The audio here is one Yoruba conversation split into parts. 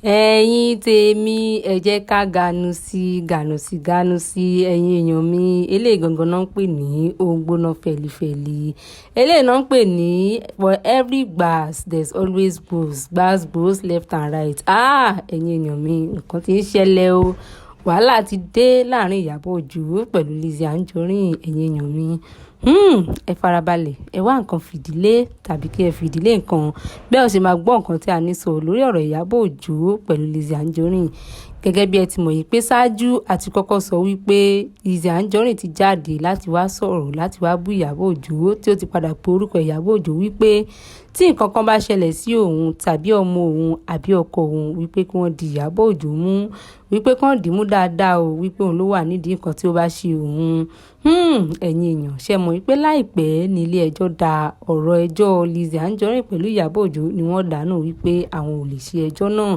Ẹ̀yin tèmi ẹ jẹ́ ká gànù sí ẹ̀yin èèyàn mi eléyìí gangan náà ń pè ní ògbóná fẹ̀lifẹ̀li eléyìí náà ń pè ní for every gbas there's always gbas left and right ẹ̀yin èèyàn mi nǹkan tí ń ṣẹlẹ̀ o wàhálà ti dé láàrin Ìyábọ̀ Òjó pẹ̀lú Lizzy Anjorin ẹ̀yin èèyàn mi ẹ farabalẹ̀ ẹ wá nǹkan fìdílé tàbí kí ẹ fìdílé nǹkan bẹ́ẹ̀ ò ṣe máa gbọ́ nǹkan tí a ní sọ lórí ọ̀rọ̀ Ìyábọ̀ Òjó pẹ̀lú Lizzy Anjorin gẹ́gẹ́ bí ẹ ti mọ̀ yìí pé ṣáájú àti kọ́kọ́ sọ wípé Lizzy Anjorin ti jáde láti wá sọ̀rọ̀ láti wá bú Ìyábọ̀ Òjó tí ó ti padà pe orúkọ Ìyábọ̀ Òjó wípé tí nǹkan kan bá ṣẹlẹ̀ sí òun tàbí ọmọ òun àbí ọkọ òun wípé kí wọ́n di Ìyábọ̀ Òjó mú wípé kí wọ́n dì í mú dáadáa o wípé òun ló wà nídìí nǹkan tí ó bá ṣe òun ẹ̀yin èèyàn ṣe mọ̀ wípé láìpẹ́ ní ilé ẹjọ́ da ọ̀rọ̀ ẹjọ́ Lizzy Anjorin pẹ̀lú Ìyábọ̀ Òjó ni wọ́n dànù wípé àwọn ò lè ṣe ẹjọ́ náà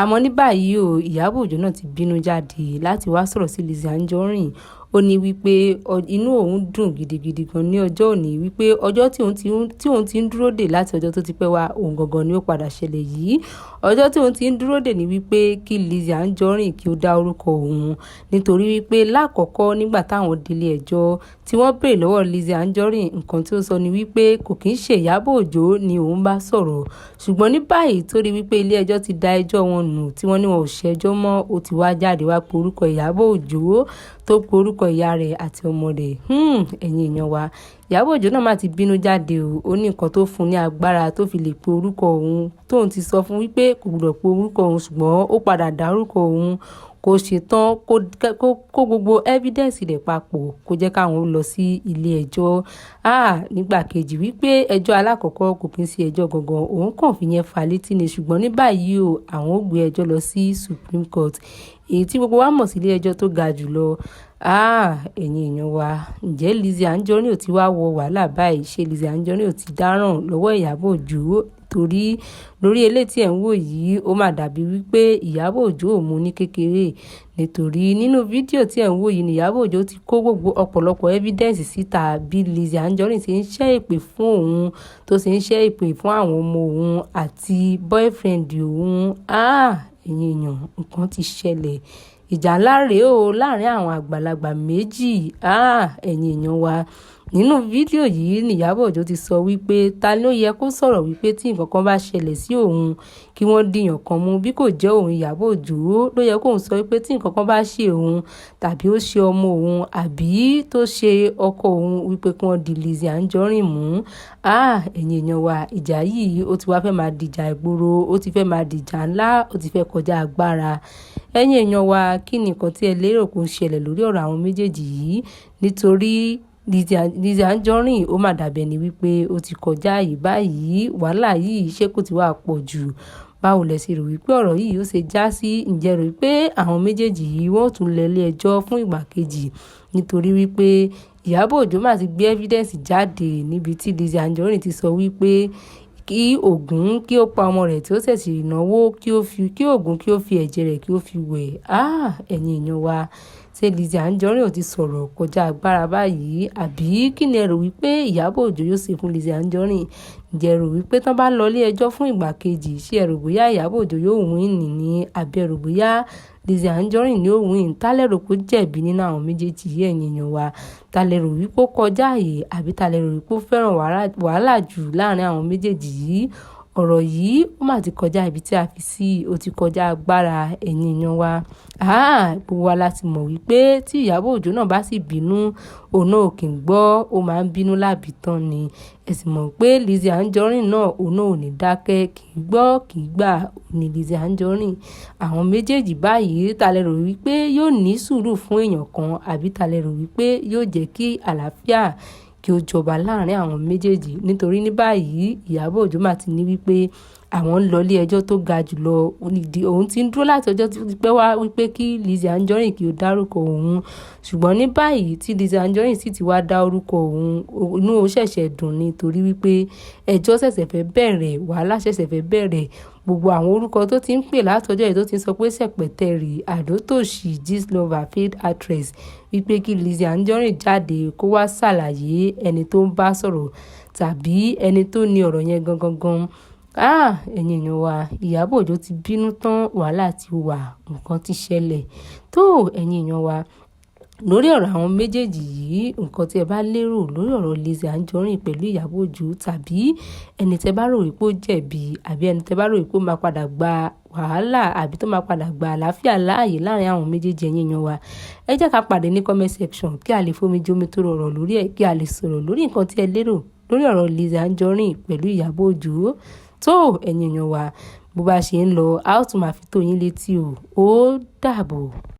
àmọ́ ní báyìí o Ìyábọ̀ Òjó náà ti bínú jáde láti wá sọ̀rọ̀ sí Lizzy Anjorin ó ní wípé inú òun dùn gidigidi gan ní ọjọ́ òní wípé ọjọ́ tí òun ti ń dúró dè láti ọjọ́ tó ti pẹ́ wá òun gangan ni ó padà ṣẹlẹ̀ yìí ọjọ́ tí òun ti ń dúró dè ní wípé kí Lizzy Anjorin kí ó dá orúkọ òun nítorí wípé lákọ̀ọ́kọ́ nígbà táwọn délé ẹjọ́ tí wọ́n béèrè lọ́wọ́ Lizzy Anjorin nǹkan tí ó sọ ni wípé kò kí ń ṣe Ìyábọ̀ Òjó ni òun bá sọ̀rọ̀ ṣùgbọ́n ní báyìí tó rí wípé ilé ẹjọ́ ti dá ẹjọ́ wọn nù tí wọ́n ní wọn ò ṣẹjọ́ mọ́ ó ti wá jáde wá pe orúkọ Ìyábọ̀ Òjó tó pe orúkọ ìyá rẹ̀ àti ọmọ rẹ̀ ẹ̀yin èèyàn wa Ìyábọ̀ Òjó náà má ti bínú jáde o ó ní nǹkan tó fún ní agbára tó fi lè pe orúkọ òun tóun ti sọ fún wípé kò gbọdọ̀ pe orúkọ òun ṣùgbọ́n ó padà dá orúkọ òun kò ṣetán kó gbogbo evidence rẹ̀ papọ̀ kó jẹ́ káwọn lọ sí ilé ẹjọ́ nígbà kejì wípé ẹjọ́ alákọ̀ọ́kọ́ kò kí ń ṣe ẹjọ́ gangan òun kàn fi yẹn fa létí ni ṣùgbọ́n ní báyìí o àwọn ò gbé ẹjọ́ lọ sí Supreme Court èyí tí gbogbo wa mọ̀ sí ilé ẹjọ́ tó ga jùlọ ẹ̀yin èèyàn wa ǹjẹ́ Lizzy Anjorin ò ti wá wọ wàhálà báyìí ṣé Lizzy Anjorin ò ti dáràn lọ́wọ́ Ìyábọ̀ Òjó torí lórí eléyìí tí ẹ̀ ń wò yìí ó mà dàbí wípé Ìyábọ̀ Òjó ò mú ní kékeré nítorí nínú fídíò tí ẹ̀ ń wò yìí ni Ìyábọ̀ Òjó ti kó gbogbo ọ̀pọ̀lọpọ̀ evidence síta bí Lizzy Anjorin ṣe ń ṣẹ́ èpè fún òun tó ṣe ń ṣẹ́ èpè fún àwọn ọmọ òun àti boyfriend òun ẹ̀yin èèyàn nǹkan ti ṣẹlẹ̀ ìjà ńlá rèé o láàrin àwọn àgbàlagbà méjì ẹ̀yin èèyàn wa nínú fídíò yìí ni Ìyábọ̀ Òjó ti sọ wípé ta ló yẹ kó sọ̀rọ̀ wípé tí nǹkan kan bá ṣẹlẹ̀ sí òun kí wọ́n dìyàn kan mú bí kò jẹ́ òun Ìyábọ̀ Òjó ló yẹ kóun sọ wípé tí nǹkan kan bá ṣe òun tàbí ó ṣe ọmọ òun àbí tó ṣe ọkọ òun wípé kí wọ́n di Lizzy Anjorin mú ẹ̀yin èèyàn wa ìjà yìí ó ti wá fẹ́ máa dìjà ìgboro ó ti fẹ́ máa dìjà ńlá ó ti fẹ́ kọjá agbára ẹ̀yin èèyàn wa kí ni nǹkan tí ẹ lérò kó ń ṣẹlẹ̀ lórí ọ̀rọ̀ àwọn méjèèjì yìí nítorí Lizzy Anjorin ó mà dàbẹ̀ ni wípé ó ti kọjá yìí báyìí wàhálà yìí ṣé kò ti wá pọ̀ jù báwo lẹ ṣe rò wípé ọ̀rọ̀ yìí ó ṣe já sí ǹjẹ́ rò wípé àwọn méjèèjì yìí wọ́n tún lọ ilé ẹjọ́ fún ìgbà kejì nítorí wípé Ìyábọ̀ Òjó mà ti gbé evidence jáde níbi tí Lizzy Anjorin ti sọ wípé kí Ògún kí ó pa ọmọ rẹ̀ tí ó ṣẹ̀ṣẹ̀ ìnáwó kí Ògún kí ó fi ẹ̀jẹ̀ rẹ̀ kí ó fi wẹ̀ ẹ̀yin èèyàn wa ṣé Lizzy Anjorin ò ti sọ̀rọ̀ kọjá agbára báyìí àbí kí ni ẹ rò wípé Ìyábọ̀ Òjó yóò ṣe fún Lizzy Anjorin ǹjẹ́ ẹ rò wípé tán bá lọ ilé ẹjọ́ fún ìgbà kejì ṣé ẹ rò bóyá Ìyábọ̀ Òjó yóò win ní àbí ẹ rò bóyá Lizzy Anjorin ni ó win ta lẹ rò pé jẹ̀bi nínú àwọn méjèèjì yìí ẹ̀yin èèyàn wa ta lẹ rò wípé ó kọjá ààyè àbí ta lẹ rò wípé ó fẹ́ràn wàhálà jù láàrin àwọn méjèèjì yìí ọ̀rọ̀ yìí ó mà ti kọjá ibi tí a fi sí ó ti kọjá agbára ẹ̀yin èèyàn wa gbogbo wa láti mọ̀ wípé tí Ìyábọ̀ Òjó náà bá sì bínú òun náà ò kì í gbọ́ ó máa ń bínú lábìtán ni ẹ sì mọ̀ pé Lizzy Anjorin náà òun náà ò ní dákẹ́ kì í gbọ́ kì í gbà ní Lizzy Anjorin àwọn méjèèjì báyìí ta lẹ rò wípé yóò ní sùúrù fún èèyàn kan àbí ta lẹ rò wípé yóò jẹ́ kí àlàáfíà kí ó jọba láàrin àwọn méjèèjì nítorí ní báyìí Ìyábọ̀ Òjó mà ti ní wípé àwọn ń lọ ilé ẹjọ́ tó ga jùlọ òun ti ń dúró láti ọjọ́ tí ó ti pẹ́ wá wípé kí Lizzy Anjorin kí ó dárúkọ òun ṣùgbọ́n ní báyìí tí Lizzy Anjorin sì ti wá dá orúkọ òun inú ó ṣẹ̀ṣẹ̀ dùn nítorí wípé ẹjọ́ ṣẹ̀ṣẹ̀ fẹ́ bẹ̀rẹ̀ wàhálà ṣẹ̀ṣẹ̀ fẹ́ bẹ̀rẹ̀ gbogbo àwọn orúkọ tó ti ń pè látọjọ́ yìí tó ti ń sọ pé Ṣẹ̀pẹ̀tẹ̀rì Àdótòṣì Gistlover Faith Actress wípé kí Lizzy Anjorin jáde kó wá ṣàlàyé ẹni tó ń bá sọ̀rọ̀ tàbí ẹni tó ní ọ̀rọ̀ yẹn gangan ẹ̀yin èèyàn wa, Ìyábọ̀ Òjó ti bínú tán, wàhálà ti wà, nǹkan ti ṣẹlẹ̀. Tó ẹ̀yin èèyàn wa, lórí ọ̀rọ̀ àwọn méjèèjì yìí, nǹkan tí ẹ bá lérò lórí ọ̀rọ̀ Lizzy Anjorin pẹ̀lú Ìyábọ̀ Òjó, tàbí ẹni tẹ bá rò wípé ó jẹ̀bi, àbí ẹni tẹ bá rò wípé ó máa padà gba wàhálà, àbí tó máa padà gba àlàáfíà láàyè láàrin àwọn méjèèjì, ẹ̀yin èèyàn wa, ẹ jẹ́ ká pàdé ní comment section kí a lè fomi jomi tó rọrọ̀ lórí ẹ̀, kí a lè sọ̀rọ̀ lórí nǹkan tí ẹ lérò lórí ọ̀rọ̀ Lizzy Anjorin pẹ̀lú Ìyábọ̀ Òjó. Tó ẹ̀yin èèyàn wa, bó bá ṣe ń lọ, a ó tún máa fi tó yín létí o. Ó dàbọ̀.